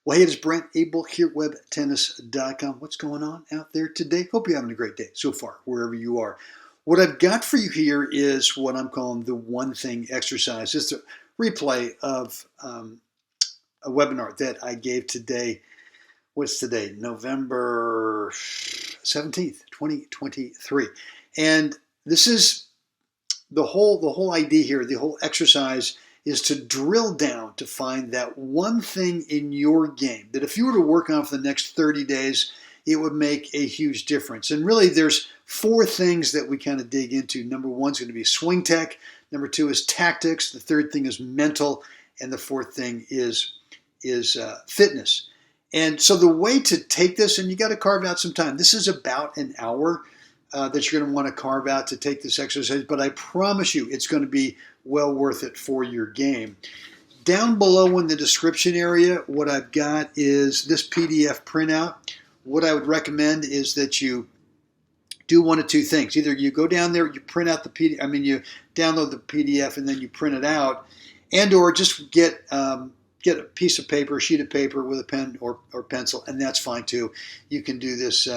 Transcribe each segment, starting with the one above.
Well, hey, it's Brent, Abel here at WebTennis.com. What's going on out there today? Hope you're having a great day so far, wherever you are. What I've got for you here is what I'm calling the one thing exercise. It's a replay of a webinar that I gave today. What's today? November 17th, 2023. And this is the whole idea here, the whole exercise is to drill down to find that one thing in your game that if you were to work on for the next 30 days, it would make a huge difference. And really there's four things that we kind of dig into. Number one is going to be swing tech. Number two is tactics. The third thing is mental. And the fourth thing is fitness. And so the way to take this, and you got to carve out some time. This is about an hour that you're going to want to carve out to take this exercise, but I promise you it's going to be well worth it for your game. Down below in the description area, what I've got is this PDF printout. What I would recommend is that you do one of two things. Either you go down there, you print out the PDF, you download the PDF and then you print it out, and or just get a piece of paper, a sheet of paper with a pen or pencil, and that's fine too. You can do this.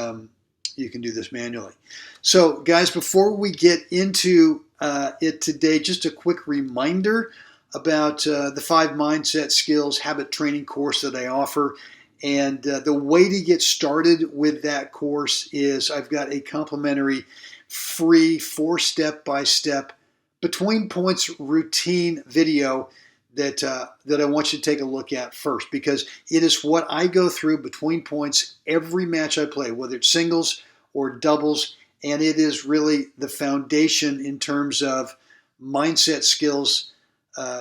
You can do this manually. So, guys, before we get into it today, just a quick reminder about the 5 mindset skills habit training course that I offer. And the way to get started with that course is I've got a complimentary free 4 step-by-step between points routine video that I want you to take a look at first, because it is what I go through between points every match I play, whether it's singles or doubles, and it is really the foundation in terms of mindset skills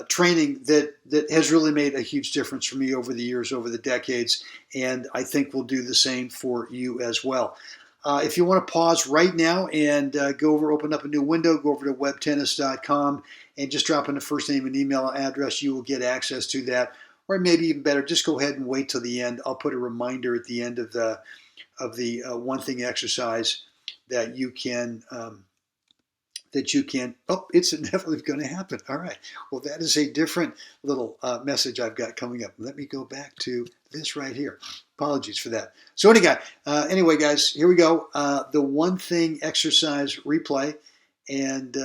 training that has really made a huge difference for me over the years, over the decades, and I think will do the same for you as well. If you want to pause right now and open up a new window, go over to webtennis.com and just drop in the first name and email address. You will get access to that. Or maybe even better, just go ahead and wait till the end. I'll put a reminder at the end of the one thing exercise that you can oh, it's definitely going to happen. All right. Well, that is a different little message I've got coming up. Let me go back to this right here. Apologies for that. So anyway, guys, here we go. The one thing exercise replay, and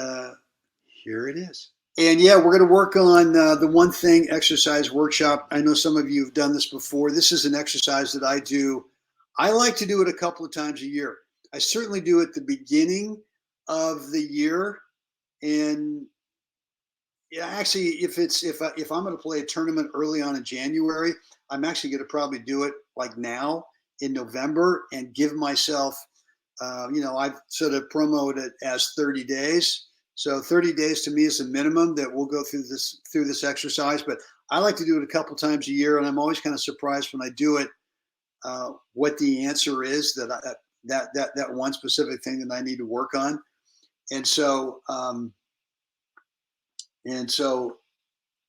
here it is. And yeah, we're going to work on the one thing exercise workshop. I know some of you have done this before. This is an exercise that I do. I like to do it a couple of times a year. I certainly do it at the beginning of the year, and yeah, actually, if I'm going to play a tournament early on in January, I'm actually going to probably do it like now in November and give myself, I've sort of promoted it as 30 days. So 30 days to me is the minimum that we'll go through this exercise. But I like to do it a couple times a year, and I'm always kind of surprised when I do it what the answer is that one specific thing that I need to work on. And so,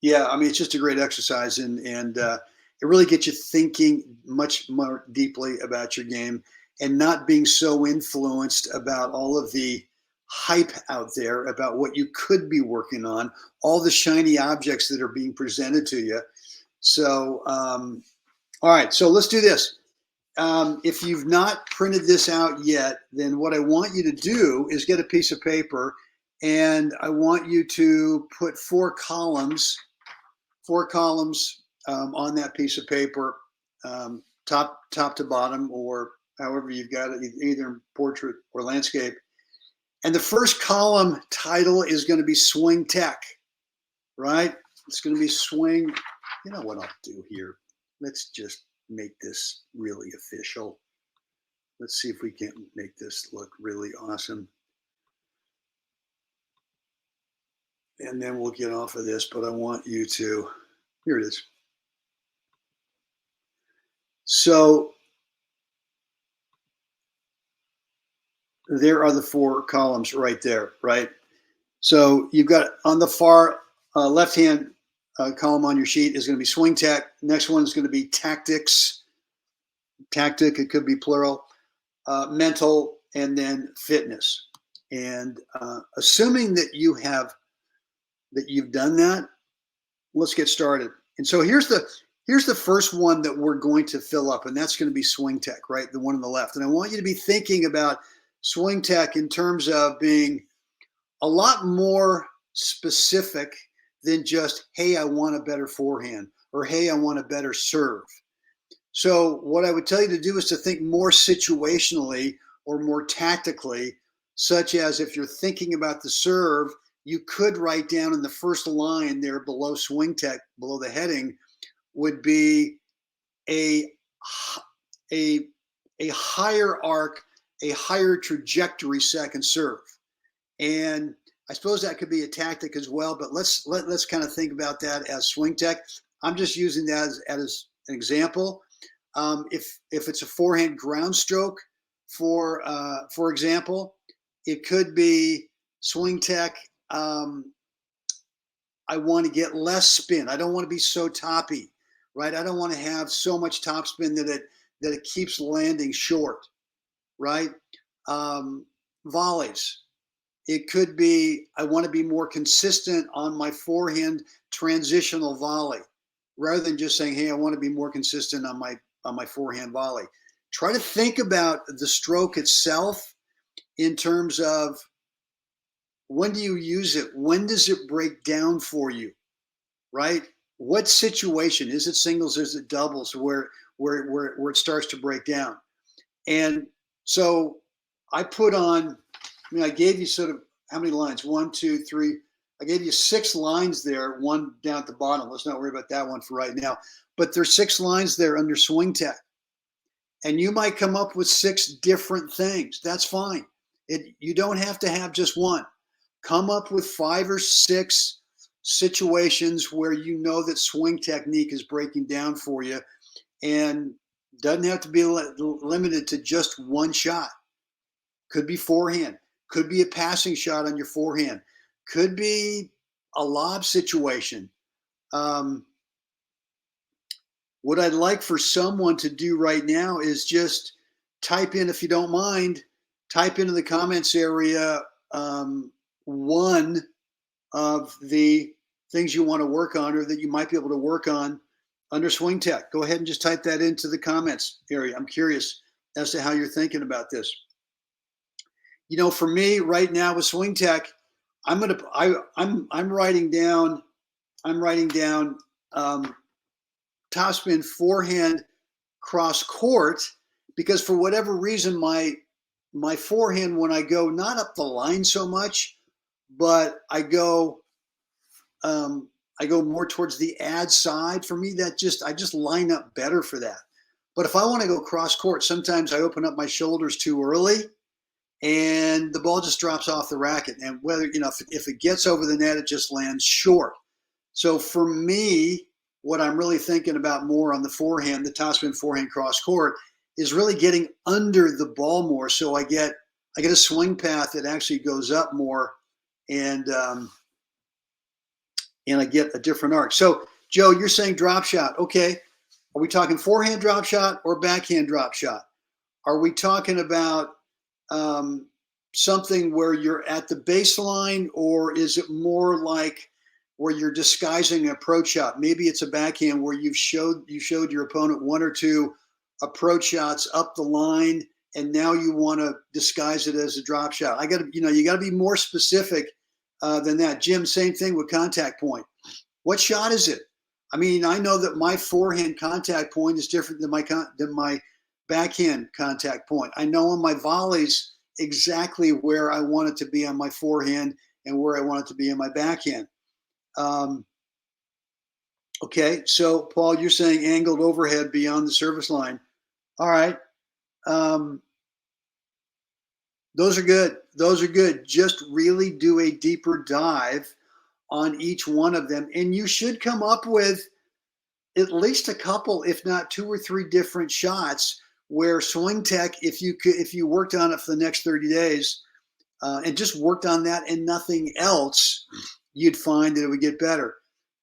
yeah, it's just a great exercise, and it really gets you thinking much more deeply about your game and not being so influenced about all of the hype out there about what you could be working on, all the shiny objects that are being presented to you. So, all right, so let's do this. If you've not printed this out yet, then what I want you to do is get a piece of paper, and I want you to put 4 columns on that piece of paper, top to bottom, or however you've got it, either in portrait or landscape. And the first column title is going to be swing tech, right? It's going to be swing. You know what I'll do here? Let's just make this really official. Let's see if we can make this look really awesome. And then we'll get off of this, but I want you to, here it is. So there are the 4 columns right there, right? So you've got on the far left-hand column on your sheet is going to be swing tech. Next one is going to be tactics. Tactic, it could be plural. Mental, and then fitness. And assuming that you've done that, let's get started. And so here's the Here's the first one that we're going to fill up, and that's going to be swing tech, right? The one on the left. And I want you to be thinking about swing tech in terms of being a lot more specific than just, hey, I want a better forehand, or hey, I want a better serve. So what I would tell you to do is to think more situationally or more tactically, such as if you're thinking about the serve, you could write down in the first line there below swing tech, below the heading, would be a a a higher arc, a higher trajectory second serve. And I suppose that could be a tactic as well, but let's kind of think about that as swing tech. I'm just using that as an example. If it's a forehand ground stroke, for example, it could be swing tech. I want to get less spin. I don't want to be so toppy, right? I don't want to have so much topspin that it keeps landing short, right? Volleys. It could be I want to be more consistent on my forehand transitional volley, rather than just saying, hey, I want to be more consistent on my forehand volley. Try to think about the stroke itself in terms of when do you use it? When does it break down for you, right? What situation? Is it singles? Is it doubles where it starts to break down? And so I put on, I gave you sort of how many lines? 1, 2, 3. I gave you 6 lines there, one down at the bottom. Let's not worry about that one for right now. But there's 6 lines there under swing tech. And you might come up with 6 different things. That's fine. You don't have to have just one. Come up with 5 or 6 situations where you know that swing technique is breaking down for you, and doesn't have to be limited to just one shot. Could be forehand, could be a passing shot on your forehand, could be a lob situation. What I'd like for someone to do right now is just type in, if you don't mind, type into the comments area one of the things you want to work on or that you might be able to work on under swing tech. Go ahead and just type that into the comments area. I'm curious as to how you're thinking about this. For me right now with swing tech, I'm writing down topspin forehand cross court, because for whatever reason my forehand, when I go not up the line so much, but I go more towards the ad side. For me, I just line up better for that. But if I want to go cross court, sometimes I open up my shoulders too early, and the ball just drops off the racket. And whether if it gets over the net, it just lands short. So for me, what I'm really thinking about more on the forehand, the topspin forehand cross court, is really getting under the ball more, so I get a swing path that actually goes up more, and I get a different arc. So Joe, you're saying drop shot. Okay, are we talking forehand drop shot or backhand drop shot? Are we talking about something where you're at the baseline, or is it more like where you're disguising an approach shot? Maybe it's a backhand where you showed your opponent 1 or 2 approach shots up the line, and now you want to disguise it as a drop shot. You got to be more specific than that. Jim, same thing with contact point. What shot is it? I know that my forehand contact point is different than my backhand contact point. I know on my volleys exactly where I want it to be on my forehand and where I want it to be on my backhand. Okay, so Paul, you're saying angled overhead beyond the service line. All right. Those are good. Just really do a deeper dive on each one of them, and you should come up with at least a couple, if not 2 or 3 different shots where swing tech, if you worked on it for the next 30 days and just worked on that and nothing else, you'd find that it would get better.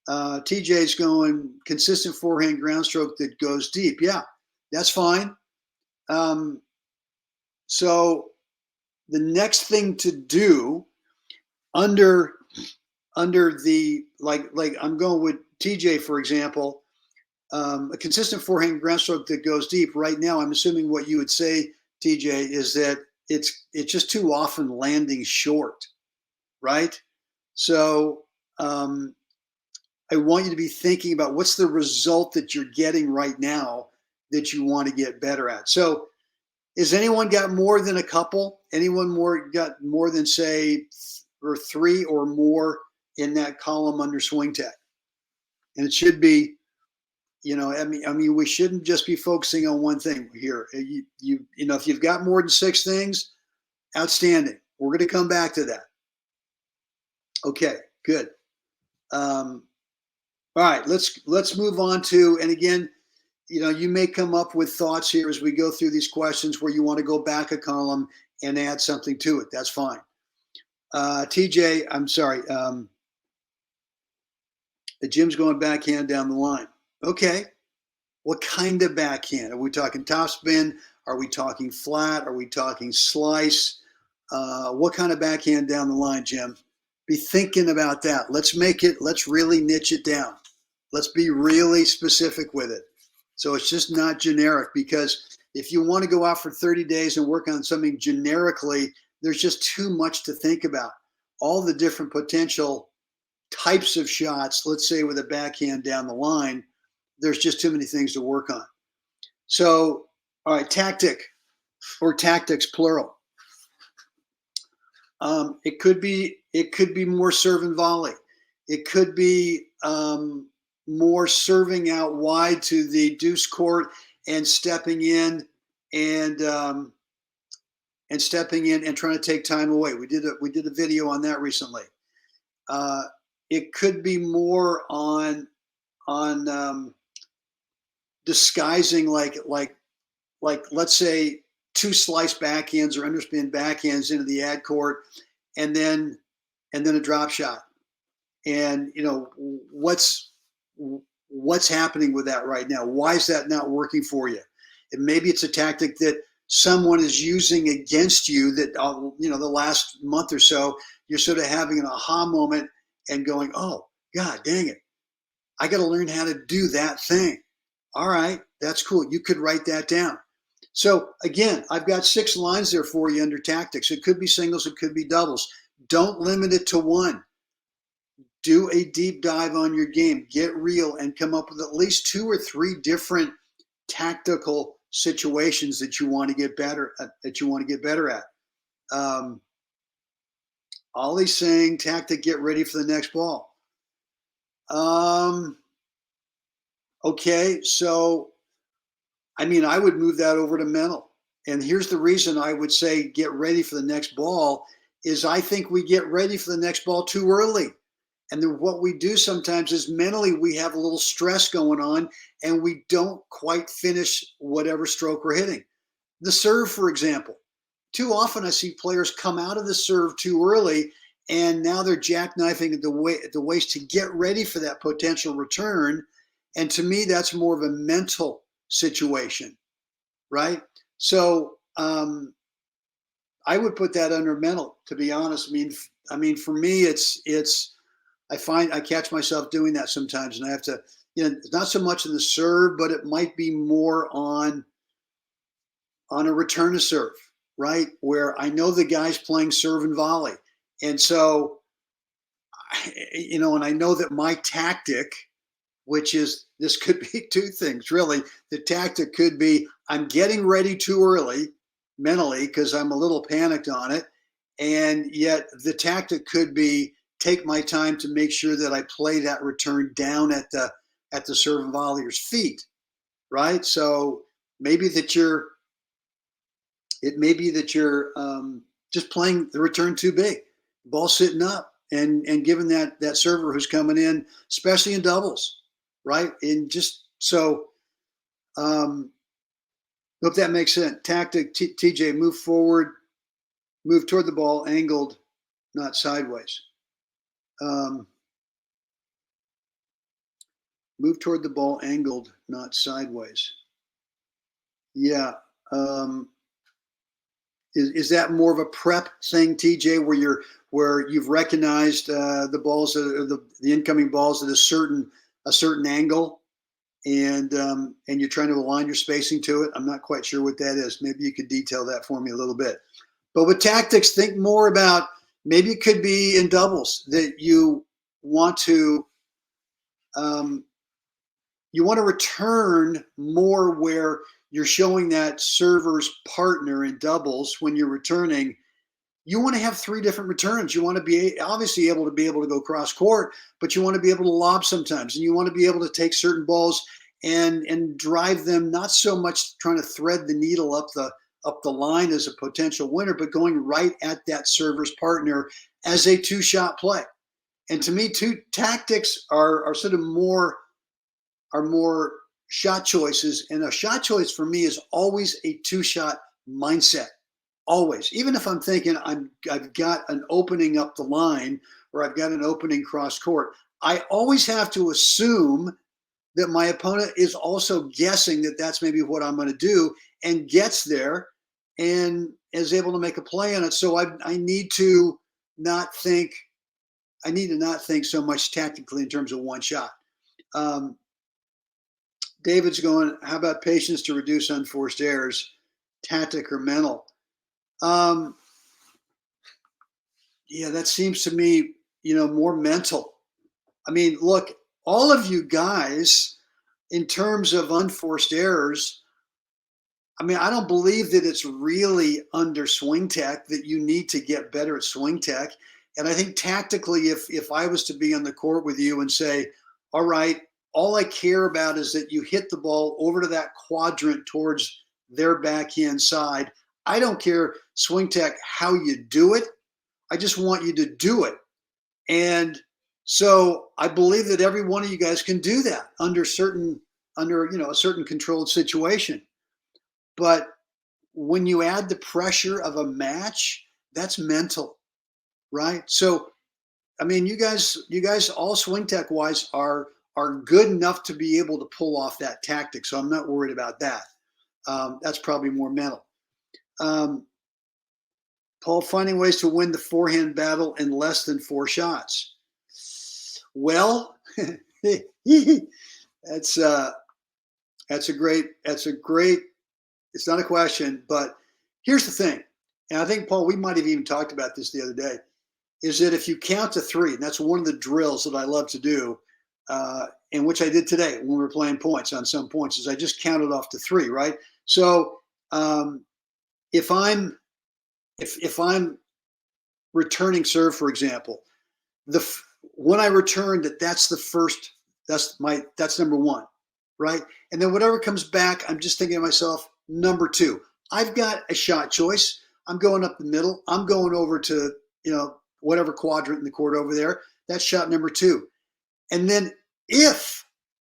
TJ's going consistent forehand ground stroke that goes deep. Yeah, that's fine. So the next thing to do under the like I'm going with TJ, for example, A consistent forehand ground stroke that goes deep. Right now, I'm assuming what you would say, TJ, is that it's just too often landing short, right? So I want you to be thinking about what's the result that you're getting right now that you want to get better at. So has anyone got more than a couple? Anyone got more than, say, or 3 or more in that column under swing tech? And it should be, I mean, we shouldn't just be focusing on one thing here. If you've got more than 6 things, outstanding. We're going to come back to that. Okay, good. All right, let's move on to, and again, you may come up with thoughts here as we go through these questions where you want to go back a column and add something to it. That's fine. TJ, I'm sorry. Jim's going backhand down the line. Okay. What kind of backhand? Are we talking topspin? Are we talking flat? Are we talking slice? What kind of backhand down the line, Jim? Be thinking about that. Let's really niche it down. Let's be really specific with it. So it's just not generic, because if you want to go out for 30 days and work on something generically, there's just too much to think about. All the different potential types of shots, let's say with a backhand down the line, there's just too many things to work on. So, all right, tactic or tactics, plural. It could be more serve and volley. It could be more serving out wide to the deuce court and stepping in and stepping in and trying to take time away. We did a video on that recently. It could be more on disguising like let's say 2 slice backhands or underspin backhands into the ad court, and then a drop shot. And what's happening with that right now? Why is that not working for you? And maybe it's a tactic that someone is using against you that the last month or so you're sort of having an aha moment and going, oh God dang it, I got to learn how to do that thing. All right, that's cool. You could write that down. So again, I've got 6 lines there for you under tactics. It could be singles, it could be doubles. Don't limit it to one. Do a deep dive on your game. Get real and come up with at least 2 or 3 different tactical situations that you want to get better at. Ollie's saying tactic, get ready for the next ball. Okay, so I mean, I would move that over to mental. And here's the reason I would say get ready for the next ball is I think we get ready for the next ball too early. And then what we do sometimes is mentally we have a little stress going on and we don't quite finish whatever stroke we're hitting. The serve, for example. Too often I see players come out of the serve too early and now they're jackknifing at the waist to get ready for that potential return. And to me, that's more of a mental situation, right? So I would put that under mental, to be honest. I mean, for me, I catch myself doing that sometimes, and I have to, it's not so much in the serve, but it might be more on a return to serve, right? Where I know the guy's playing serve and volley, and so, and I know that my tactic, which is, this could be 2 things, really. The tactic could be I'm getting ready too early mentally because I'm a little panicked on it. And yet the tactic could be take my time to make sure that I play that return down at the serve and volleyer's feet, right? So maybe that you're just playing the return too big, ball sitting up and giving that server who's coming in, especially in doubles, right? And just so, hope that makes sense. Tactic, TJ, move forward, move toward the ball, angled, not sideways. Move toward the ball, angled, not sideways. Yeah. Is that more of a prep thing, TJ, where you've recognized the balls, the incoming balls at a certain angle, and you're trying to align your spacing to it. I'm not quite sure what that is. Maybe you could detail that for me a little bit. But with tactics, think more about, maybe it could be in doubles that you want to return more, where you're showing that server's partner in doubles when you're returning. You want to have 3 different returns. You want to be obviously able to go cross court, but you want to be able to lob sometimes, and you want to be able to take certain balls and drive them, not so much trying to thread the needle up the line as a potential winner, but going right at that server's partner as a 2-shot play. And to me, tactics are sort of more shot choices, and a shot choice for me is always a 2-shot mindset. Always. Even if I'm thinking I've got an opening up the line, or I've got an opening cross court, I always have to assume that my opponent is also guessing that that's maybe what I'm going to do, and gets there and is able to make a play on it. So I need to not think so much tactically in terms of one shot. David's going, how about patience to reduce unforced errors, tactic or mental? Yeah, that seems to me, more mental. I mean, look, all of you guys, in terms of unforced errors, I mean, I don't believe that it's really under swing tech that you need to get better at swing tech. And I think tactically, if I was to be on the court with you and say, all right, all I care about is that you hit the ball over to that quadrant towards their backhand side. I don't care, swing tech, how you do it. I just want you to do it. And so I believe that every one of you guys can do that under a certain controlled situation. But when you add the pressure of a match, that's mental, right? So, I mean, you guys all swing tech wise are good enough to be able to pull off that tactic. So I'm not worried about that. That's probably more mental. Paul, finding ways to win the forehand battle in less than 4 shots. Well, that's a great. It's not a question, but here's the thing, and I think, Paul, we might have even talked about this the other day, is that if you count to 3, and that's one of the drills that I love to do, and which I did today when we were playing points on some points, is I just counted off to 3, right? So if I'm returning serve, for example, when I return that's the first, that's number 1, right? And then whatever comes back, I'm just thinking to myself, number 2. I've got a shot choice. I'm going up the middle. I'm going over to, whatever quadrant in the court over there. That's shot number 2. And then if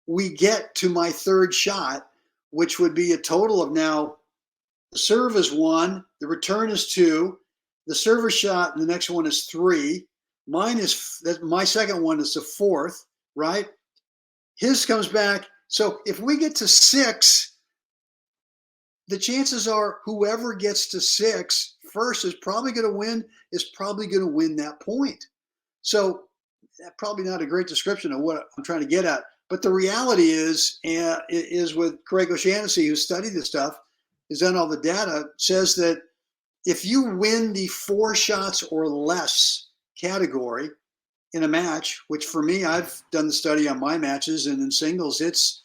we get to my 3rd shot, which would be a total of, now the serve is 1, the return is 2, the server shot and the next one is 3. My 2nd one is the 4th, right? His comes back. So if we get to 6, the chances are whoever gets to 6 first is probably going to win that point. So probably not a great description of what I'm trying to get at. But the reality is with Craig O'Shaughnessy, who studied this stuff, has done all the data, says that if you win the 4 shots or less category in a match, which for me, I've done the study on my matches, and in singles, it's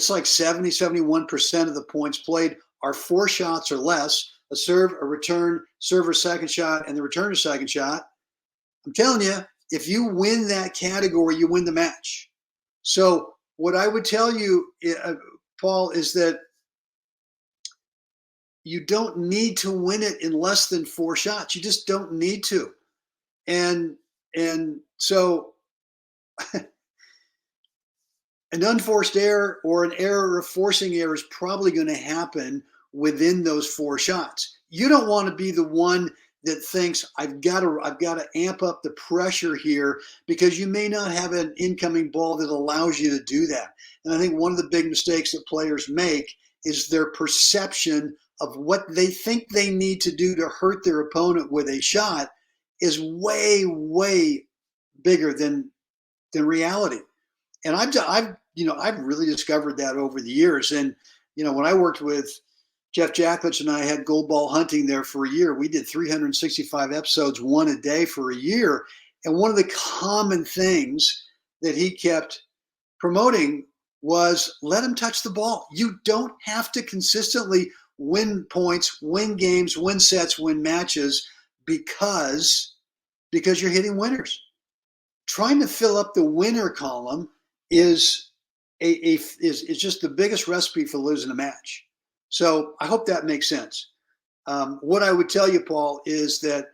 like 71% of the points played are 4 shots or less, a serve, a return, server 2nd shot, and the returner 2nd shot. I'm telling you, if you win that category, you win the match. So what I would tell you, Paul, is that you don't need to win it in less than 4 shots. You just don't need to. And so an unforced error or an error of forcing error is probably going to happen within those 4 shots. You don't want to be the one that thinks I've got to amp up the pressure here, because you may not have an incoming ball that allows you to do that. And I think one of the big mistakes that players make is their perception of what they think they need to do to hurt their opponent with a shot is way, way bigger than reality. And I've really discovered that over the years. And when I worked with Jeff Jacklich and I had gold ball hunting there for a year, we did 365 episodes, one a day for a year. And one of the common things that he kept promoting was let him touch the ball. You don't have to consistently win points, win games, win sets, win matches because you're hitting winners. Trying to fill up the winner column is just the biggest recipe for losing a match. So I hope that makes sense. What I would tell you, Paul, is that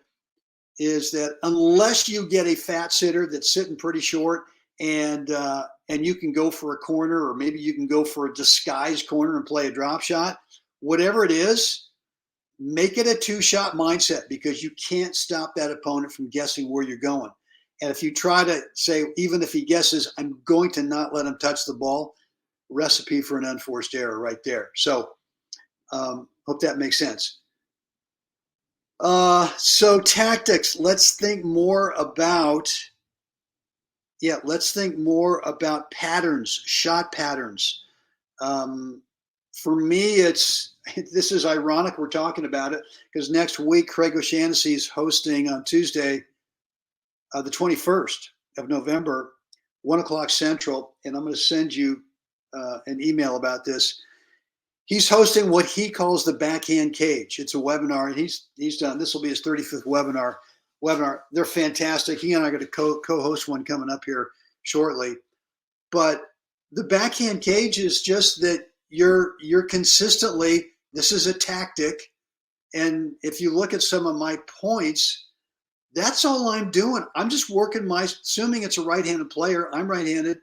unless you get a fat sitter that's sitting pretty short and you can go for a corner, or maybe you can go for a disguised corner and play a drop shot, whatever it is, make it a two-shot mindset, because you can't stop that opponent from guessing where you're going. And if you try to say, even if he guesses, I'm going to not let him touch the ball, recipe for an unforced error right there. So hope that makes sense. So tactics, let's think more about patterns, shot patterns. For me, this is ironic we're talking about it, because next week Craig O'Shaughnessy is hosting on Tuesday, the 21st of November, 1 o'clock Central, and I'm going to send you an email about this. He's hosting what he calls the backhand cage. It's a webinar, and he's done. This will be his 35th webinar. They're fantastic. He and I are going to co-host one coming up here shortly. But the backhand cage is just that you're consistently. This is a tactic, and if you look at some of my points, that's all I'm doing. I'm just working assuming it's a right-handed player. I'm right-handed.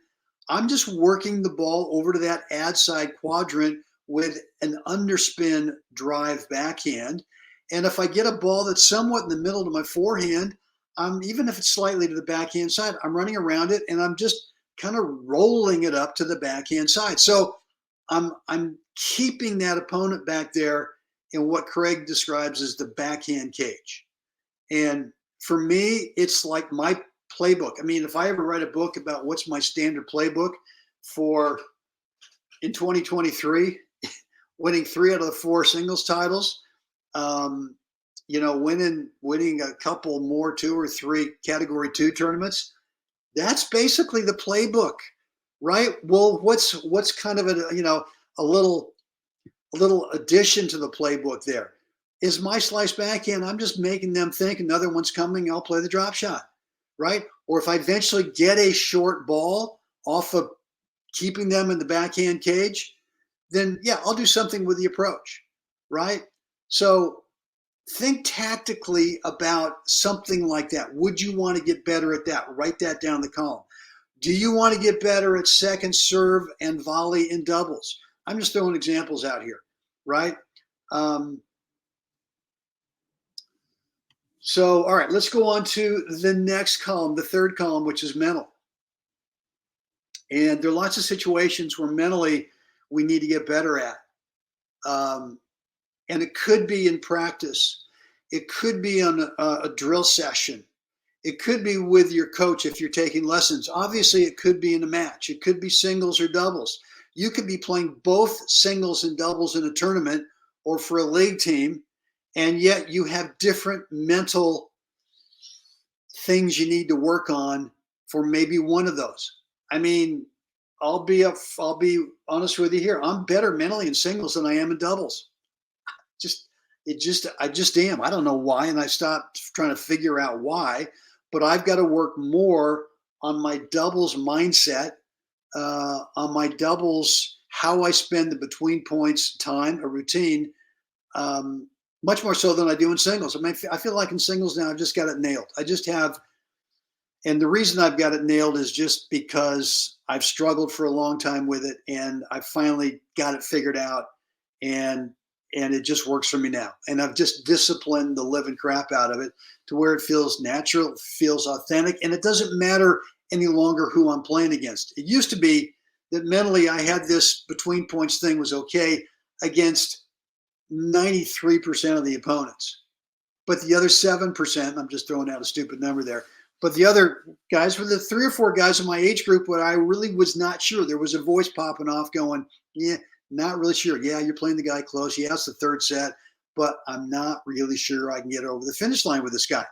I'm just working the ball over to that ad side quadrant with an underspin drive backhand. And if I get a ball that's somewhat in the middle of my forehand, even if it's slightly to the backhand side, I'm running around it and I'm just kind of rolling it up to the backhand side. So I'm keeping that opponent back there in what Craig describes as the backhand cage. And for me, it's like my playbook. I mean, if I ever write a book about what's my standard playbook for in 2023, winning 3 out of the 4 singles titles, winning a couple more 2 or 3 category 2 tournaments, that's basically the playbook, right? Well, what's kind of a little addition to the playbook there is my slice backhand. I'm just making them think another one's coming. I'll play the drop shot, right? Or if I eventually get a short ball off of keeping them in the backhand cage, then yeah, I'll do something with the approach, right? So think tactically about something like that. Would you want to get better at that? Write that down in the column. Do you want to get better at second serve and volley in doubles? I'm just throwing examples out here, right? So, all right, let's go on to the next column, the third column, which is mental. And there are lots of situations where mentally we need to get better at. And it could be in practice. It could be on a drill session. It could be with your coach if you're taking lessons. Obviously, it could be in a match. It could be singles or doubles. You could be playing both singles and doubles in a tournament or for a league team, and yet you have different mental things you need to work on for maybe one of those. I mean, I'll be honest with you here. I'm better mentally in singles than I am in doubles. I just am. I don't know why, and I stopped trying to figure out why. But I've got to work more on my doubles mindset, on my doubles, how I spend the between points time, a routine, much more so than I do in singles. I mean, I feel like in singles now I've just got it nailed. I just have, and the reason I've got it nailed is just because I've struggled for a long time with it, and I finally got it figured out, and it just works for me now. And I've just disciplined the living crap out of it to where it feels natural, it feels authentic, and it doesn't matter any longer who I'm playing against. It used to be that mentally I had this between points thing was okay against 93% of the opponents. But the other 7%, I'm just throwing out a stupid number there, But the other guys were the 3 or 4 guys in my age group where I really was not sure. There was a voice popping off going, yeah, not really sure. Yeah, you're playing the guy close. Yeah, it's the third set, but I'm not really sure I can get over the finish line with this guy.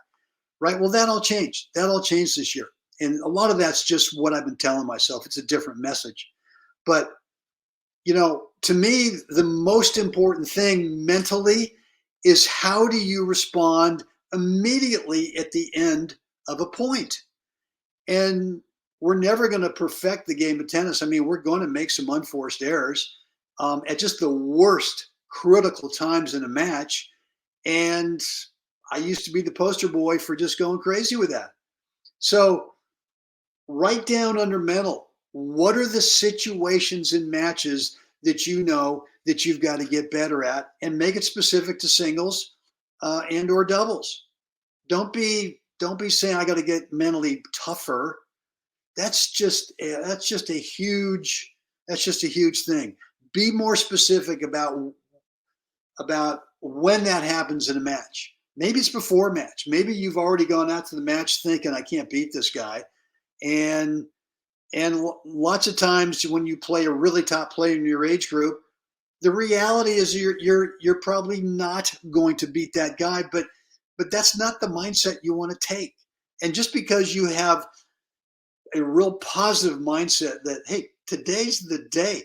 Right? Well, that all changed. That all changed this year. And a lot of that's just what I've been telling myself. It's a different message. But, to me, the most important thing mentally is how do you respond immediately at the end of a point? And we're never going to perfect the game of tennis. I mean, we're going to make some unforced errors at just the worst critical times in a match. And I used to be the poster boy for just going crazy with that. So write down under mental, what are the situations in matches that you know that you've got to get better at, and make it specific to singles and or doubles. Don't be saying I got to get mentally tougher. That's just a huge thing. Be more specific about when that happens in a match. Maybe it's before a match. Maybe you've already gone out to the match thinking I can't beat this guy, and lots of times when you play a really top player in your age group, the reality is you're probably not going to beat that guy, but that's not the mindset you want to take. And just because you have a real positive mindset that, hey, today's the day,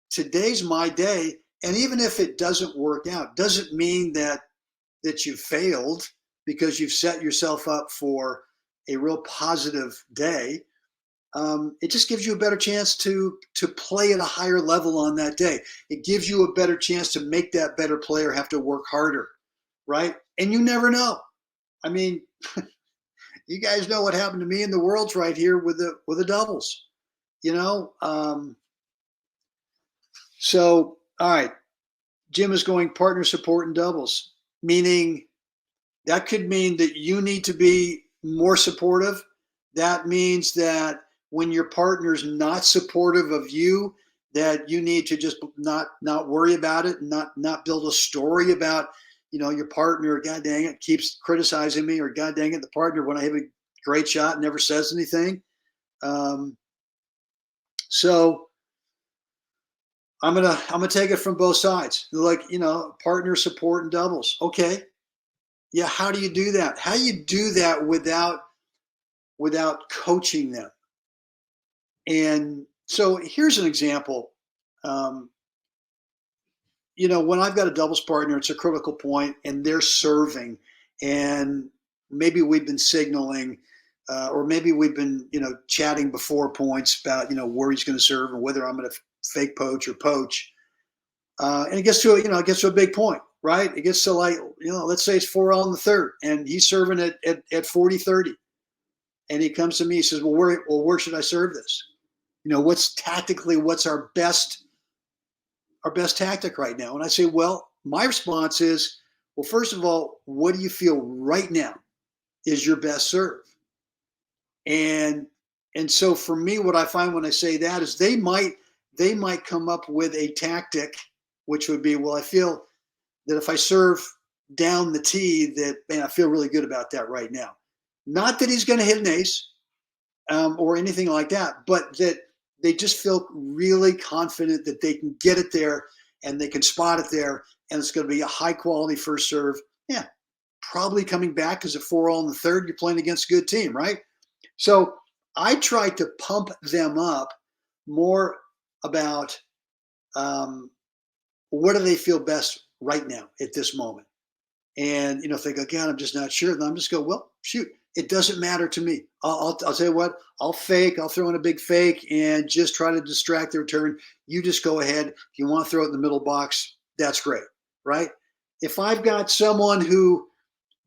today's my day, and even if it doesn't work out, doesn't mean that you failed, because you've set yourself up for a real positive day. It just gives you a better chance to play at a higher level on that day. It gives you a better chance to make that better player have to work harder, right? And you never know. I mean, you guys know what happened to me in the Worlds right here with the doubles, So, all right, Jim is going partner support in doubles, meaning that could mean that you need to be more supportive. That means that when your partner's not supportive of you, that you need to just not worry about it, and not build a story about, your partner, God dang it, keeps criticizing me, or God dang it, the partner, when I have a great shot, never says anything. So I'm gonna take it from both sides. Like, partner support and doubles. Okay. Yeah, how do you do that? How do you do that without coaching them? And so here's an example. When I've got a doubles partner, it's a critical point, and they're serving, and maybe we've been signaling, or maybe we've been, chatting before points about, where he's going to serve and whether I'm going to fake poach or poach. And it gets to a big point, right? It gets to, like, let's say it's 4-all in the third, and he's serving at 40-30. And he comes to me, he says, well, where should I serve this? What's our best tactic right now? And I say, well, my response is, well, first of all, what do you feel right now is your best serve? And so for me, what I find when I say that is they might come up with a tactic, which would be, well, I feel that if I serve down the tee, that, man, I feel really good about that right now. Not that he's going to hit an ace or anything like that, but that they just feel really confident that they can get it there and they can spot it there, and it's going to be a high quality first serve. Yeah, probably coming back because at 4-all in the third, you're playing against a good team, right? So I try to pump them up more about what do they feel best right now at this moment. And, if they go, God, I'm just not sure, then I'm just go, well, shoot, it doesn't matter to me. I'll tell you what, I'll throw in a big fake and just try to distract the return. You just go ahead. If you want to throw it in the middle box, that's great, right? If I've got someone who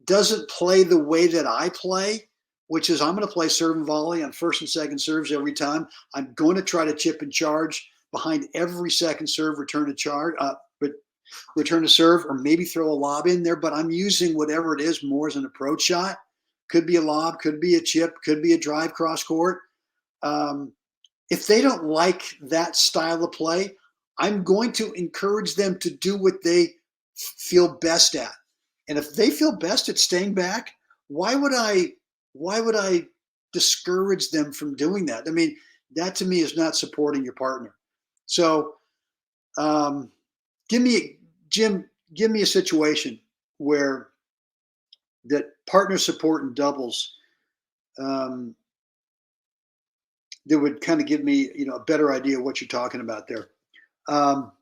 doesn't play the way that I play, which is I'm going to play serve and volley on first and second serves every time. I'm going to try to chip and charge behind every second serve, return to serve, or maybe throw a lob in there, but I'm using whatever it is more as an approach shot. Could be a lob, could be a chip, could be a drive cross court. If they don't like that style of play, I'm going to encourage them to do what they feel best at. And if they feel best at staying back, why would I discourage them from doing that. I mean, that to me is not supporting your partner. So, um, give me, Jim, give me a situation where that partner support in doubles, um, that would kind of give me, a better idea of what you're talking about there. Um,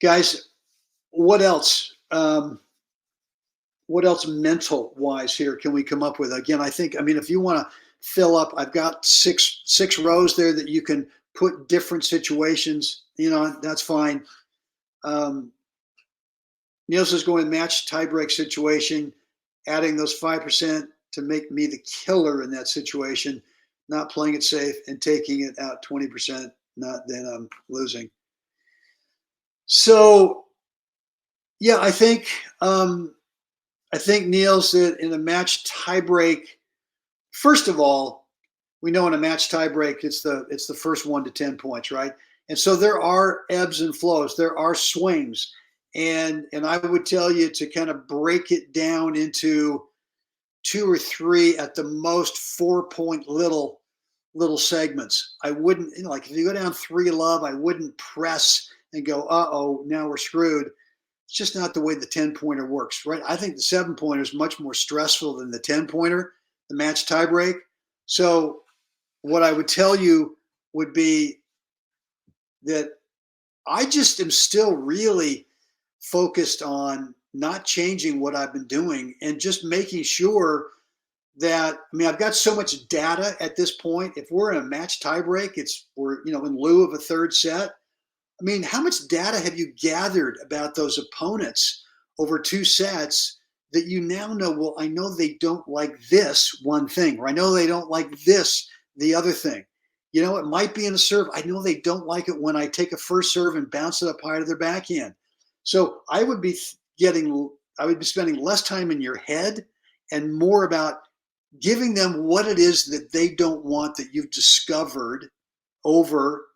Guys, what else? What else mental wise here can we come up with? Again, I think, I mean, if you want to fill up, I've got six rows there that you can put different situations. That's fine. Um, Niels is going match tiebreak situation, adding those 5% to make me the killer in that situation, not playing it safe and taking it out 20%. Not then I'm losing. So yeah, I think Niels that in a match tiebreak. First of all, we know in a match tiebreak it's the first 1 to 10 points, right? And so there are ebbs and flows, there are swings, and I would tell you to kind of break it down into two or three at the most 4 point little segments. I wouldn't, like if you go down 3-love, I wouldn't press and go, uh-oh, now we're screwed. It's just not the way the 10-pointer works, right? I think the 7-pointer is much more stressful than the 10-pointer, the match tiebreak. So what I would tell you would be that I just am still really focused on not changing what I've been doing and just making sure that, I mean, I've got so much data at this point. If we're in a match tiebreak, we're in lieu of a third set. I mean, how much data have you gathered about those opponents over 2 sets that you now know, well, I know they don't like this one thing, or I know they don't like this, the other thing. It might be in a serve. I know they don't like it when I take a first serve and bounce it up high to their backhand. So I would be spending less time in your head and more about giving them what it is that they don't want that you've discovered over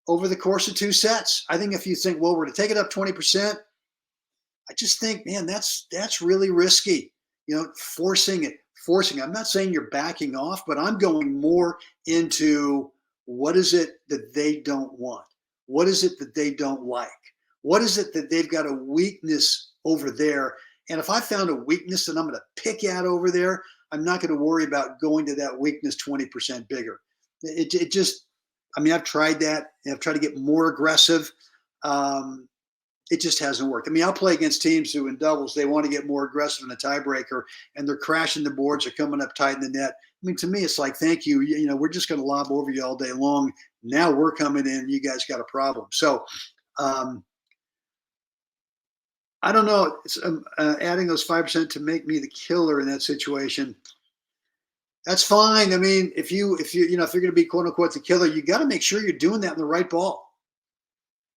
the course of 2 sets. I think if you think, well, we're to take it up 20%, I just think, man, that's really risky. Forcing it. I'm not saying you're backing off, but I'm going more into what is it that they don't want? What is it that they don't like? What is it that they've got a weakness over there? And if I found a weakness that I'm going to pick at over there, I'm not going to worry about going to that weakness 20% bigger. It just, I mean, I've tried that. I've tried to get more aggressive. It just hasn't worked. I mean, I'll play against teams who in doubles, they want to get more aggressive in a tiebreaker and they're crashing the boards or coming up tight in the net. I mean, to me, it's like, thank you. We're just going to lob over you all day long. Now we're coming in. You guys got a problem. So I don't know. Adding those 5% to make me the killer in that situation. That's fine. I mean, if you're going to be quote unquote the killer, you got to make sure you're doing that in the right ball.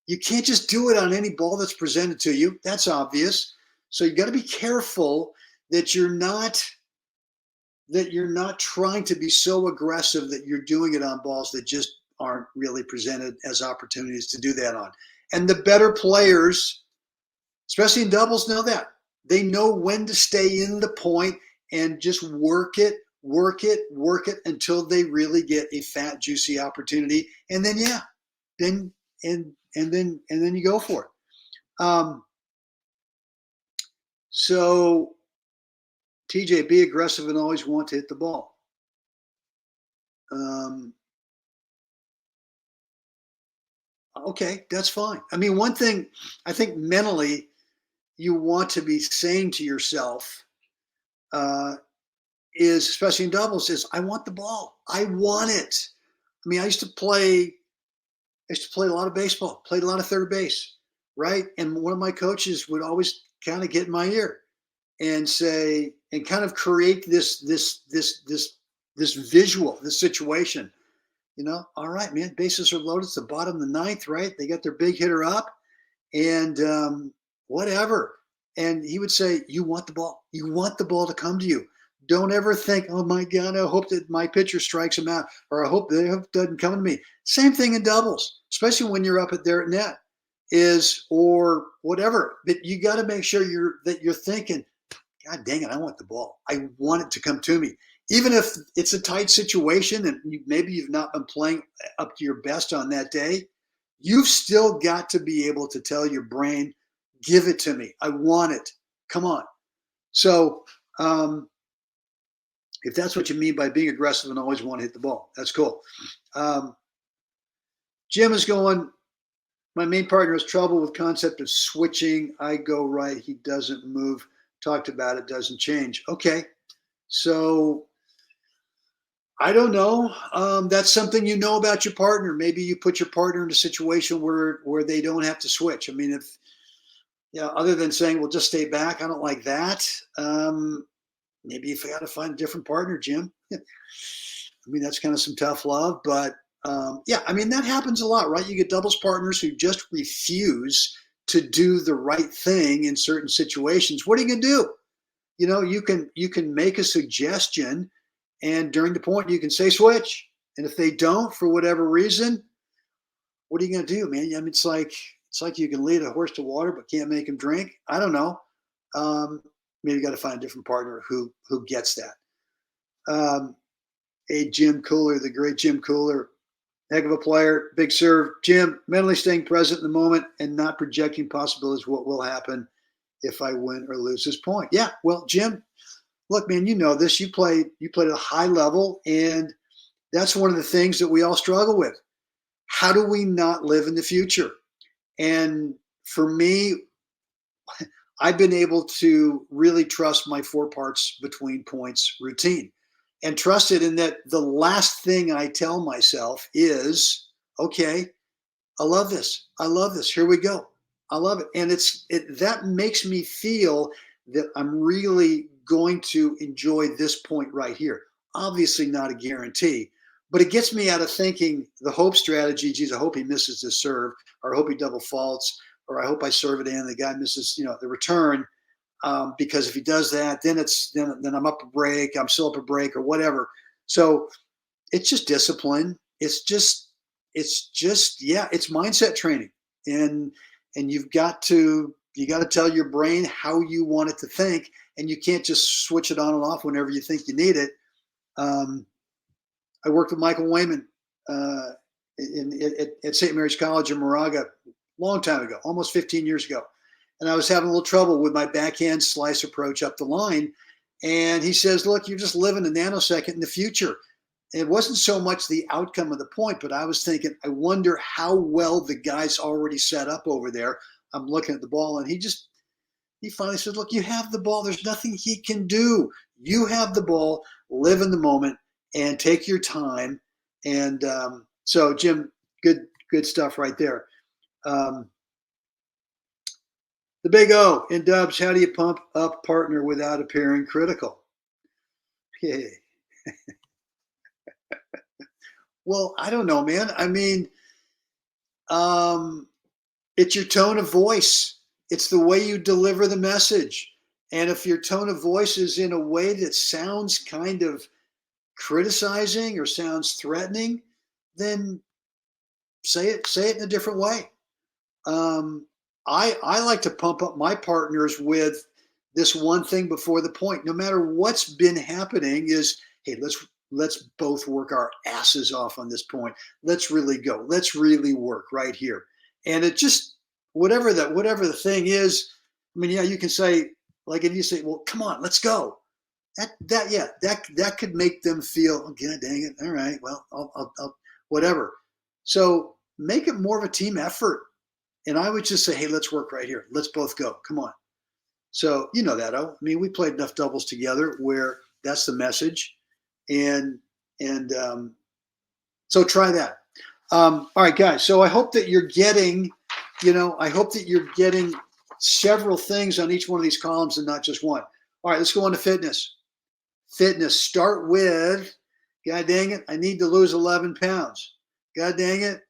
You can't just do it on any ball that's presented to you. That's obvious. So you got to be careful that you're not trying to be so aggressive that you're doing it on balls that just aren't really presented as opportunities to do that on. And the better players, especially in doubles, know that. They know when to stay in the point and just work it until they really get a fat, juicy opportunity. And then, then you go for it. So TJ, be aggressive and always want to hit the ball. Okay, that's fine. I mean, one thing I think mentally you want to be saying to yourself is, especially in doubles, is I want the ball. I want it. I mean, I used to play a lot of baseball, played a lot of third base, right? And one of my coaches would always kind of get in my ear and say, and kind of create this visual, this situation. All right, man, bases are loaded. It's the bottom of the ninth, right? They got their big hitter up, and whatever. And he would say, you want the ball. You want the ball to come to you. Don't ever think, oh my God, I hope that my pitcher strikes him out, or I hope that it doesn't come to me. Same thing in doubles, especially when you're up at their net, or whatever. But you got to make sure you're thinking, God dang it, I want the ball. I want it to come to me. Even if it's a tight situation and maybe you've not been playing up to your best on that day, you've still got to be able to tell your brain, give it to me. I want it. Come on. So if that's what you mean by being aggressive and always want to hit the ball, that's cool. Jim is going, my main partner has trouble with concept of switching. I go right, he doesn't move. Talked about it, doesn't change. Okay, so I don't know. That's something you know about your partner. Maybe you put your partner in a situation where they don't have to switch. I mean, if other than saying, "Well, just stay back," I don't like that. Maybe you've got to find a different partner, Jim. I mean, that's kind of some tough love, but yeah, I mean that happens a lot, right? You get doubles partners who just refuse to do the right thing in certain situations. What are you going to do? You can make a suggestion, and during the point you can say switch. And if they don't, for whatever reason, what are you going to do, man? I mean, it's like you can lead a horse to water but can't make him drink. I don't know. Maybe you got to find a different partner who gets that. A Jim Cooler, the great Jim Cooler, heck of a player, big serve. Jim, mentally staying present in the moment and not projecting possibilities what will happen if I win or lose this point. Yeah, well, Jim, look, man, you know this. You played at a high level, and that's one of the things that we all struggle with. How do we not live in the future? And for me, I've been able to really trust my 4 parts between points routine and trust it in that the last thing I tell myself is, okay, I love this. I love this. Here we go. I love it. And that makes me feel that I'm really going to enjoy this point right here. Obviously not a guarantee, but it gets me out of thinking the hope strategy, geez, I hope he misses this serve, or I hope he double faults, or I hope I serve it in, the guy misses, the return. Because if he does that, then then I'm up a break, I'm still up a break or whatever. So it's just discipline. It's just it's mindset training, and you got to tell your brain how you want it to think, and you can't just switch it on and off whenever you think you need it. I worked with Michael Wayman at St. Mary's College in Moraga a long time ago, almost 15 years ago, and I was having a little trouble with my backhand slice approach up the line, and he says, "Look, you're just living a nanosecond in the future." It wasn't so much the outcome of the point, but I was thinking, I wonder how well the guy's already set up over there. I'm looking at the ball, and he finally said, "Look, you have the ball. There's nothing he can do. You have the ball. Live in the moment and take your time." And so, Jim, good stuff right there. The Big O in Dubs. How do you pump up partner without appearing critical? Yeah. Well, I don't know, man. I mean, it's your tone of voice. It's the way you deliver the message. And if your tone of voice is in a way that sounds kind of criticizing or sounds threatening, then say it in a different way. I like to pump up my partners with this one thing before the point. No matter what's been happening, is, hey, let's both work our asses off on this point. Let's really go. Let's really work right here. And it just whatever the thing is. I mean, yeah, you can say, like, if you say, "Well, come on, let's go." That could make them feel, "Oh, God dang it, all right, well, I'll whatever." So make it more of a team effort. And I would just say, "Hey, let's work right here. Let's both go. Come on." So you know that. I mean, we played enough doubles together where that's the message, and so try that. All right, guys. So I hope that you're getting, several things on each one of these columns and not just one. All right, let's go on to fitness. Fitness. Start with, God dang it, I need to lose 11 pounds. God dang it,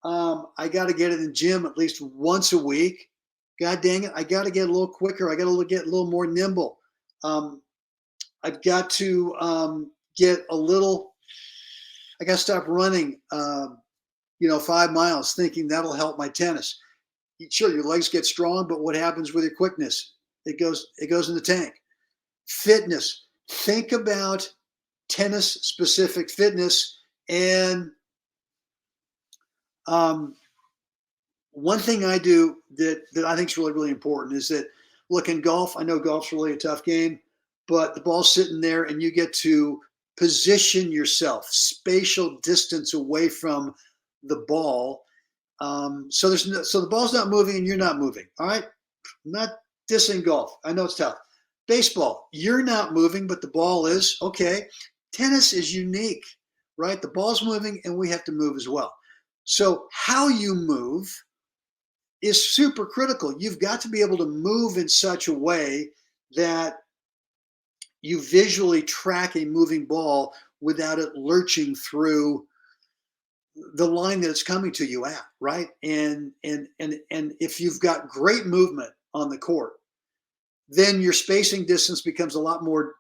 I got to get in the gym at least once a week. God dang it, I got to get a little quicker. I got to get a little more nimble. I've got to get a little, I got to stop running, 5 miles thinking that'll help my tennis. Sure, your legs get strong, but what happens with your quickness? It goes in the tank. Fitness. Think about tennis-specific fitness. And one thing I do that I think is really, really important is that, look, in golf, I know golf's really a tough game, but the ball's sitting there and you get to position yourself, spatial distance away from the ball. So the ball's not moving and you're not moving. All right. I'm not dissing golf. I know it's tough. Baseball, you're not moving, but the ball is. Okay. Tennis is unique, right? The ball's moving and we have to move as well. So how you move is super critical. You've got to be able to move in such a way that you visually track a moving ball without it lurching through the line that it's coming to you at, right? And if you've got great movement on the court, then your spacing distance becomes a lot more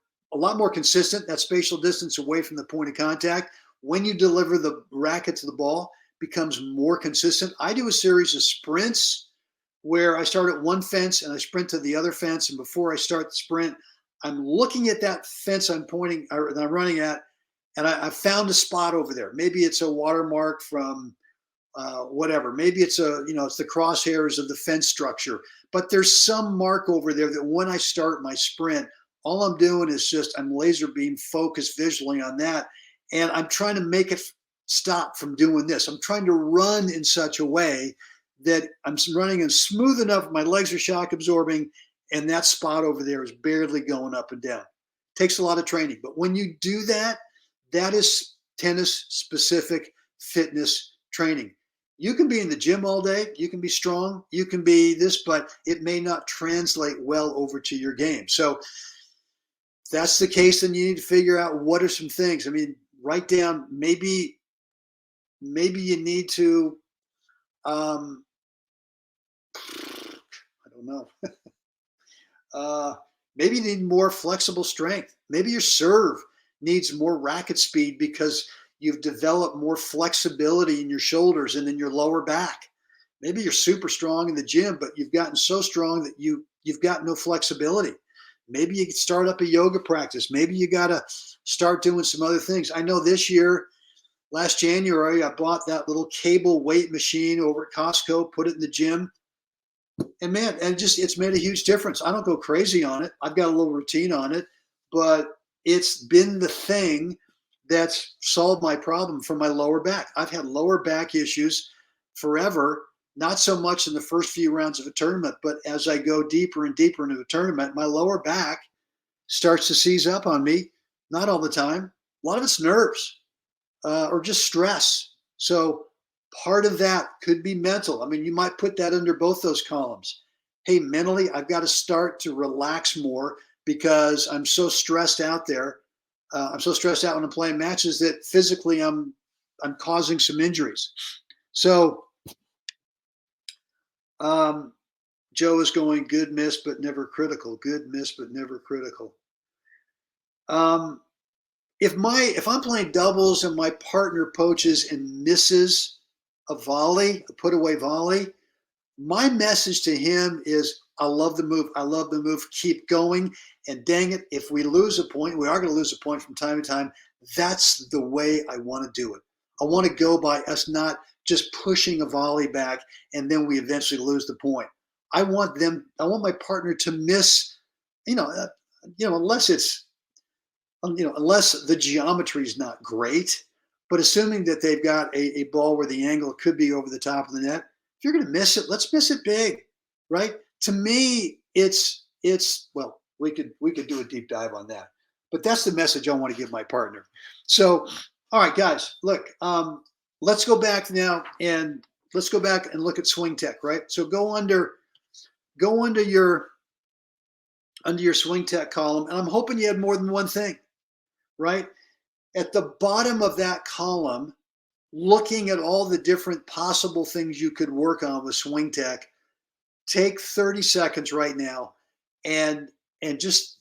consistent. That spatial distance away from the point of contact, when you deliver the racket to the ball, becomes more consistent. I do a series of sprints where I start at one fence and I sprint to the other fence. And before I start the sprint, I'm looking at that fence I'm running at, and I found a spot over there. Maybe it's a watermark from whatever. Maybe it's it's the crosshairs of the fence structure. But there's some mark over there that when I start my sprint, all I'm doing is I'm laser beam focused visually on that. And I'm trying to make it stop from doing this. I'm trying to run in such a way that I'm running in smooth enough, my legs are shock absorbing, and that spot over there is barely going up and down. Takes a lot of training. But when you do that, that is tennis specific fitness training. You can be in the gym all day, you can be strong, you can be this, but it may not translate well over to your game. So if that's the case, then you need to figure out what are some things. I mean, write down, maybe you need to, I don't know. Maybe you need more flexible strength. Maybe your serve needs more racket speed because you've developed more flexibility in your shoulders and in your lower back. Maybe you're super strong in the gym, but you've gotten so strong that you've got no flexibility. Maybe you could start up a yoga practice. Maybe you got to start doing some other things. I know this year, last January, I bought that little cable weight machine over at Costco, put it in the gym. And man, it's made a huge difference. I don't go crazy on it. I've got a little routine on it, but it's been the thing that's solved my problem for my lower back. I've had lower back issues forever, not so much in the first few rounds of a tournament, but as I go deeper and deeper into a tournament, my lower back starts to seize up on me. Not all the time. A lot of it's nerves or just stress. So part of that could be mental. I mean, you might put that under both those columns. Hey, mentally, I've got to start to relax more because I'm so stressed out there. I'm so stressed out when I'm playing matches that physically I'm causing some injuries. So Joe is going good miss, but never critical. Good miss, but never critical. If I'm playing doubles and my partner poaches and misses a volley, a put away volley, my message to him is, I love the move. I love the move. Keep going. And dang it, if we lose a point, we are going to lose a point from time to time. That's the way I want to do it. I want to go by us not just pushing a volley back and then we eventually lose the point. I want my partner to miss, unless it's, unless the geometry is not great, but assuming that they've got a ball where the angle could be over the top of the net, if you're going to miss it, let's miss it big, right? To me, it's well, we could do a deep dive on that, but that's the message I want to give my partner. So, all right, guys, look, let's go back now and let's go back and look at swing tech, right? So go under your swing tech column, and I'm hoping you had more than one thing, right? At the bottom of that column, looking at all the different possible things you could work on with swing tech, take 30 seconds right now and just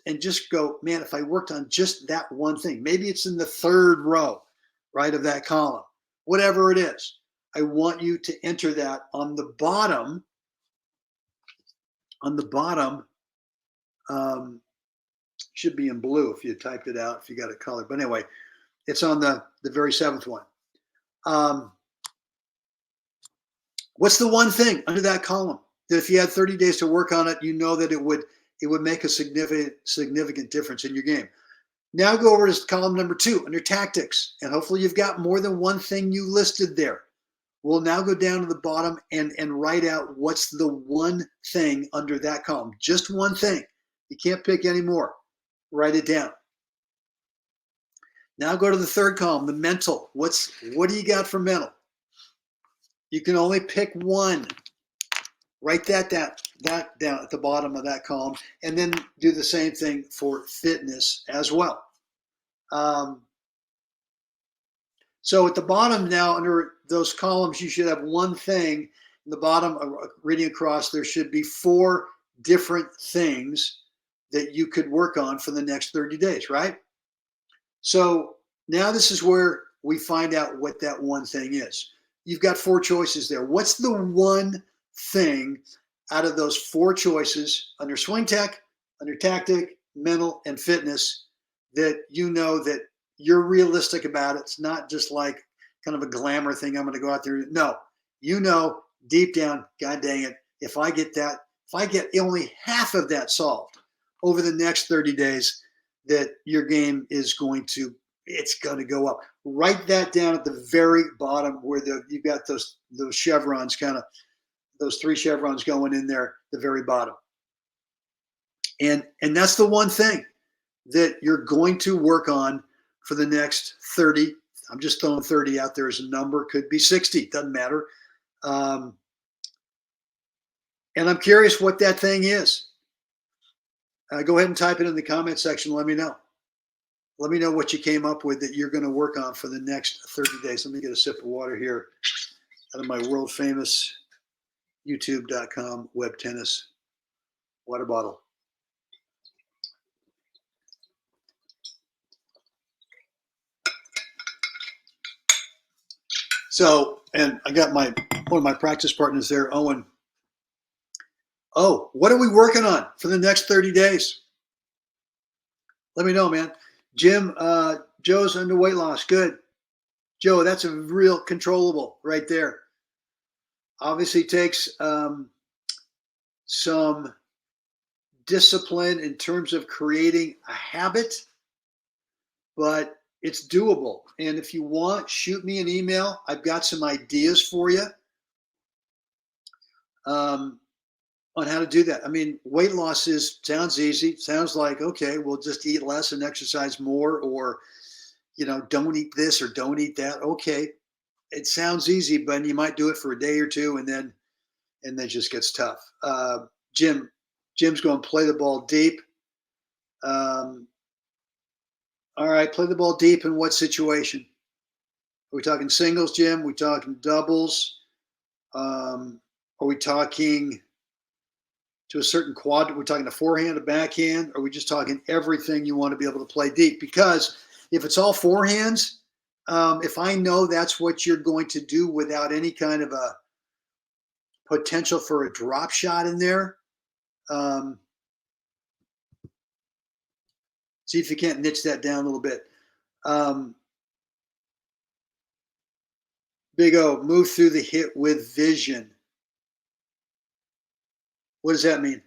go, man, if I worked on just that one thing, maybe it's in the third row, right, of that column, whatever it is, I want you to enter that on the bottom Should be in blue if you typed it out, if you got it colored. But anyway, it's on the very seventh one. What's the one thing under that column that if you had 30 days to work on it, you know that it would make a significant difference in your game? Now go over to column number 2 under tactics, and hopefully you've got more than one thing you listed there. We'll now go down to the bottom and write out what's the one thing under that column. Just one thing. You can't pick any more. Write it down. Now go to the third column, the mental. What do you got for mental? You can only pick one. Write that down at the bottom of that column, and then do the same thing for fitness as well. So at the bottom now, under those columns, you should have one thing. In the bottom, reading across, there should be 4 different things that you could work on for the next 30 days, right? So now this is where we find out what that one thing is. You've got 4 choices there. What's the one thing out of those 4 choices under swing tech, under tactic, mental, and fitness that you know that you're realistic about it? It's not just like kind of a glamour thing. I'm going to go out there. No, you know deep down, God dang it, if I get only half of that solved over the next 30 days, that your game is going to go up. Write that down at the very bottom where you've got those chevrons, kind of those 3 chevrons going in there, the very bottom. And that's the one thing that you're going to work on for the next 30. I'm just throwing 30 out there as a number. Could be 60. Doesn't matter. And I'm curious what that thing is. Go ahead and type it in the comment section. Let me know. Let me know what you came up with that you're going to work on for the next 30 days. Let me get a sip of water here out of my world famous youtube.com web tennis water bottle. So, and I got one of my practice partners there, Owen. Oh, what are we working on for the next 30 days? Let me know, man. Jim, Joe's under weight loss. Good. Joe, that's a real controllable right there. Obviously takes some discipline in terms of creating a habit, but it's doable. And if you want, shoot me an email. I've got some ideas for you on how to do that. I mean, weight loss sounds easy. Sounds like, okay, we'll just eat less and exercise more, or, don't eat this or don't eat that. Okay. It sounds easy, but you might do it for a day or two, and then it just gets tough. Jim's going to play the ball deep. All right, play the ball deep in what situation? Are we talking singles, Jim? Are we talking doubles? Are we talking to a certain quad? Are we talking a forehand, a backhand? Or are we just talking everything you want to be able to play deep? Because if it's all forehands, if I know that's what you're going to do without any kind of a potential for a drop shot in there, see if you can't niche that down a little bit. Big O, move through the hit with vision. What does that mean?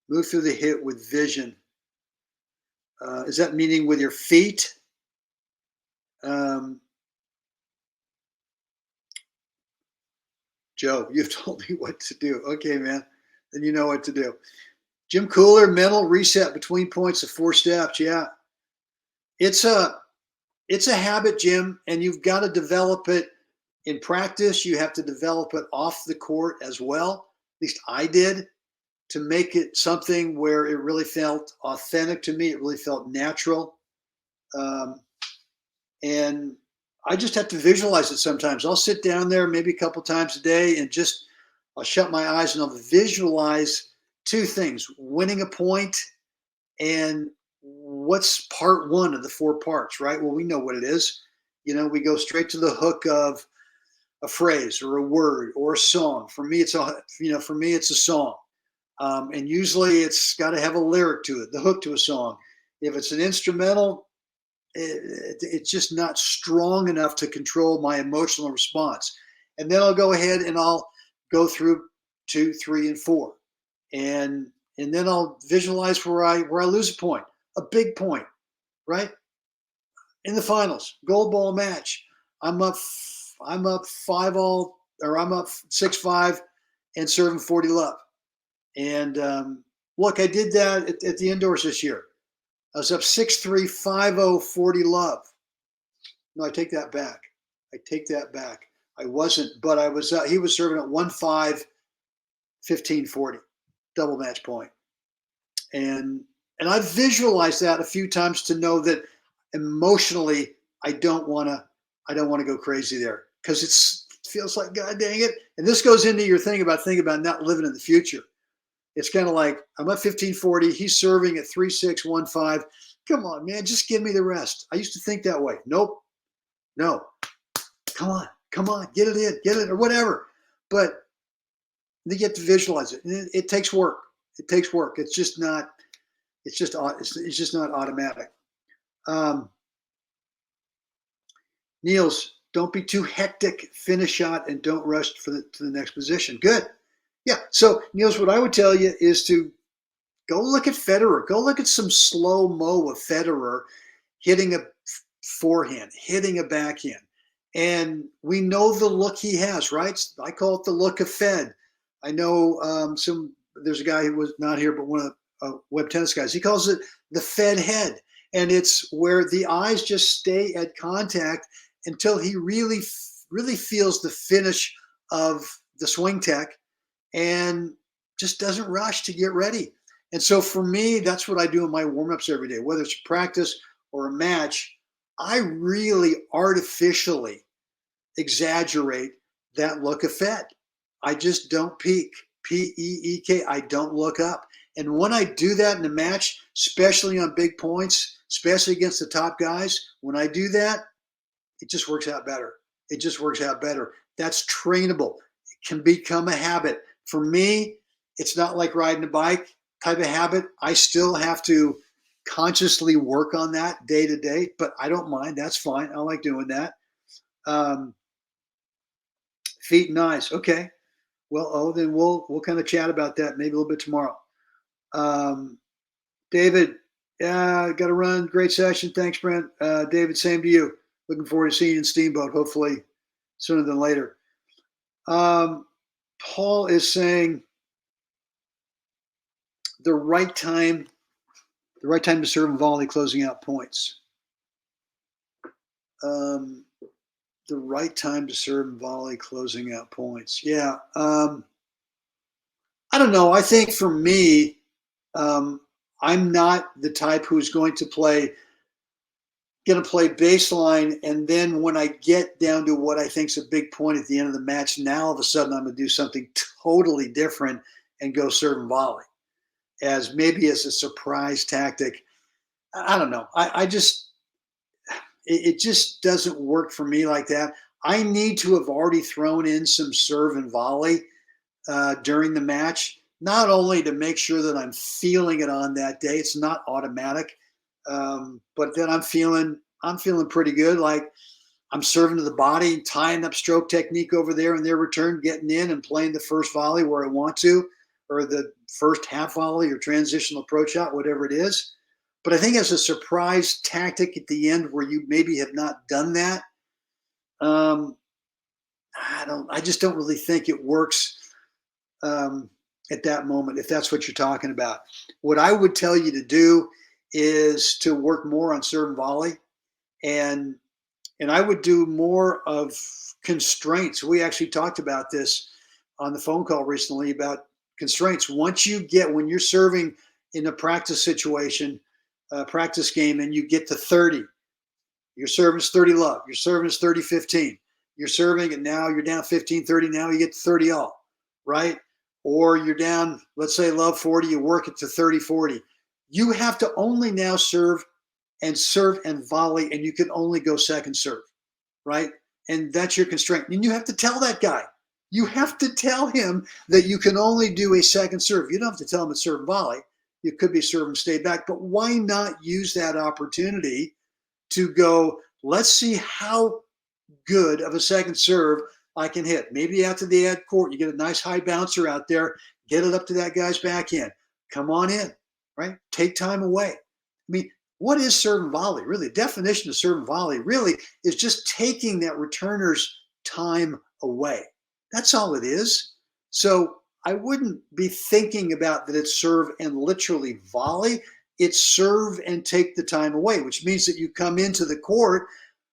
Move through the hit with vision. Is that meaning with your feet? Joe, you've told me what to do. Okay, man. Then you know what to do. Jim Cooler, mental reset between points of 4 steps. Yeah. It's a habit, Jim, and you've got to develop it in practice. You have to develop it off the court as well. At least I did, to make it something where it really felt authentic to me. It really felt natural. And I just have to visualize it sometimes. I'll sit down there maybe a couple times a day and I'll shut my eyes and I'll visualize 2 things: winning a point and what's part 1 of the 4 parts, right? Well, we know what it is. We go straight to the hook of a phrase or a word or a song. For me, it's a song. And usually it's got to have a lyric to it, the hook to a song. If it's an instrumental, it's just not strong enough to control my emotional response. And then I'll go ahead and I'll go through 2, 3, and 4, and then I'll visualize where I lose a point, a big point, right? In the finals, gold ball match, I'm up 5-all, or I'm up 6-5, and serving 40 love. And look, I did that at the indoors this year. I was up 6-3, 5-0, 40 love. No, I take that back. I wasn't, but I was. He was serving at 1-5, 15-40, double match point. And I've visualized that a few times to know that emotionally I don't want to go crazy there, because it feels like, God dang it. And this goes into your thing about not living in the future. It's kind of like, I'm at 15-40. He's serving at 3-6, 1-5. Come on, man, just give me the rest. I used to think that way. Nope. No. Come on, get it, or whatever. But you get to visualize it. And it takes work. It's just not automatic. Niels, don't be too hectic. Finish shot and don't rush to the next position. Good. Yeah. So, Niels, what I would tell you is to go look at Federer. Go look at some slow-mo of Federer hitting a forehand, hitting a backhand. And we know the look he has, right? I call it the look of Fed. I know there's a guy who was not here, but one of the web tennis guys. He calls it the Fed head. And it's where the eyes just stay at contact until he really, really feels the finish of the swing tech and just doesn't rush to get ready. And so for me, that's what I do in my warm-ups every day, whether it's practice or a match. I really artificially exaggerate that look of Fed. I just don't peek, P-E-E-K. I don't look up. And when I do that in a match, especially on big points, especially against the top guys, when I do that, it just works out better. That's trainable. It can become a habit. For me, it's not like riding a bike type of habit. I still have to consciously work on that day to day, but I don't mind. That's fine. I like doing that. Feet and eyes. Okay. Well, then we'll kind of chat about that maybe a little bit tomorrow. David, got to run. Great session. Thanks, Brent. David, same to you. Looking forward to seeing you in Steamboat, hopefully sooner than later. Paul is saying the right time to serve and volley, closing out points. The right time to serve and volley, closing out points. Yeah. I don't know. I think for me, I'm not the type who's going to play baseline, and then when I get down to what I think is a big point at the end of the match, now all of a sudden I'm going to do something totally different and go serve and volley as a surprise tactic. I don't know. It just doesn't work for me like that. I need to have already thrown in some serve and volley during the match, not only to make sure that I'm feeling it on that day. It's not automatic. But then I'm feeling pretty good. Like I'm serving to the body, tying up stroke technique over there in their return, getting in and playing the first volley where I want to, or the first half volley or transitional approach out, whatever it is. But I think as a surprise tactic at the end where you maybe have not done that, I just don't really think it works at that moment, if that's what you're talking about. What I would tell you to do is to work more on serve and volley, and I would do more of constraints. We actually talked about this on the phone call recently about constraints. When you're serving in a practice situation, practice game, and you get to 30, your serving is 30 love, your serving is 30-15, you're serving and now you're down 15-30, now you get to 30 all, right? Or you're down, let's say love 40, you work it to 30-40. You have to only now serve and volley, and you can only go second serve, right? And that's your constraint. And you have to tell that guy. You have to tell him that you can only do a second serve. You don't have to tell him it's serve and volley. you could be serving stay back. But why not use that opportunity to go, let's see how good of a second serve I can hit. Maybe after the ad court, you get a nice high bouncer out there, get it up to that guy's backhand. Come on in, right? Take time away. I mean, what is serve and volley? Really, the definition of serve and volley really is just taking that returner's time away. That's all it is. So I wouldn't be thinking about that it's serve and literally volley. It's serve and take the time away, which means that you come into the court.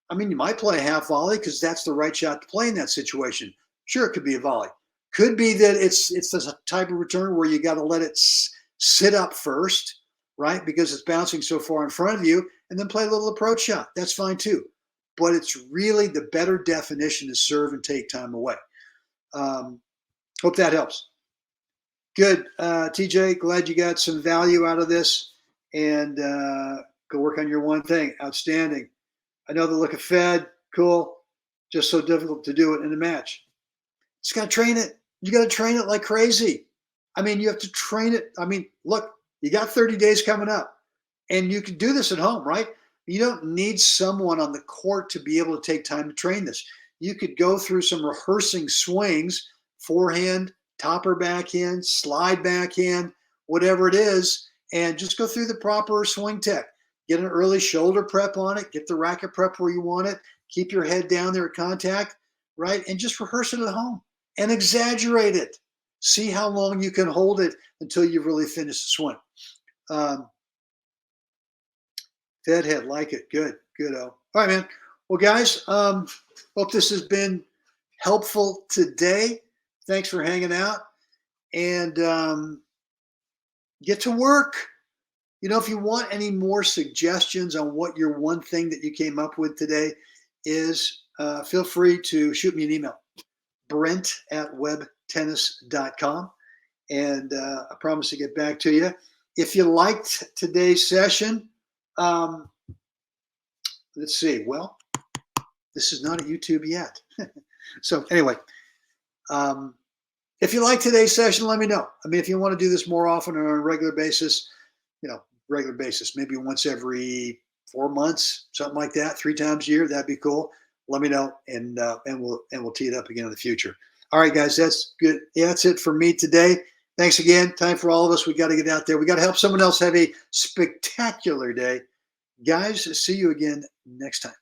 I mean, you might play a half volley because that's the right shot to play in that situation. Sure, it could be a volley. Could be that it's the type of return where you got to let it sit up first, right? Because it's bouncing so far in front of you, and then play a little approach shot. That's fine too. But it's really the better definition is serve and take time away. Hope that helps. Good. TJ, glad you got some value out of this, and go work on your one thing. Outstanding. I know the look of Fed. Cool. Just so difficult to do it in a match. Just got to train it. You got to train it like crazy. I mean, you have to train it. I mean, look, you got 30 days coming up, and you can do this at home, right? You don't need someone on the court to be able to take time to train this. You could go through some rehearsing swings, forehand, topper backhand, slide backhand, whatever it is, and just go through the proper swing tech. Get an early shoulder prep on it. Get the racket prep where you want it. Keep your head down there at contact, right? And just rehearse it at home and exaggerate it. See how long you can hold it until you've really finished the swing. Fed head, like it. Good. Good-o. All right, man. Well, guys, hope this has been helpful today. Thanks for hanging out. And get to work. You know, if you want any more suggestions on what your one thing that you came up with today is, feel free to shoot me an email, brent@webtennis.com, and I promise to get back to you. If you liked today's session, let's see. Well, this is not at YouTube yet. So anyway, if you like today's session, let me know. I mean, if you want to do this more often or on a regular basis, maybe once every 4 months, something like that, 3 times a year, that'd be cool. Let me know, and we'll tee it up again in the future. All right, guys, that's good. Yeah, that's it for me today. Thanks again. Time for all of us. We got to get out there. We got to help someone else have a spectacular day. Guys, see you again next time.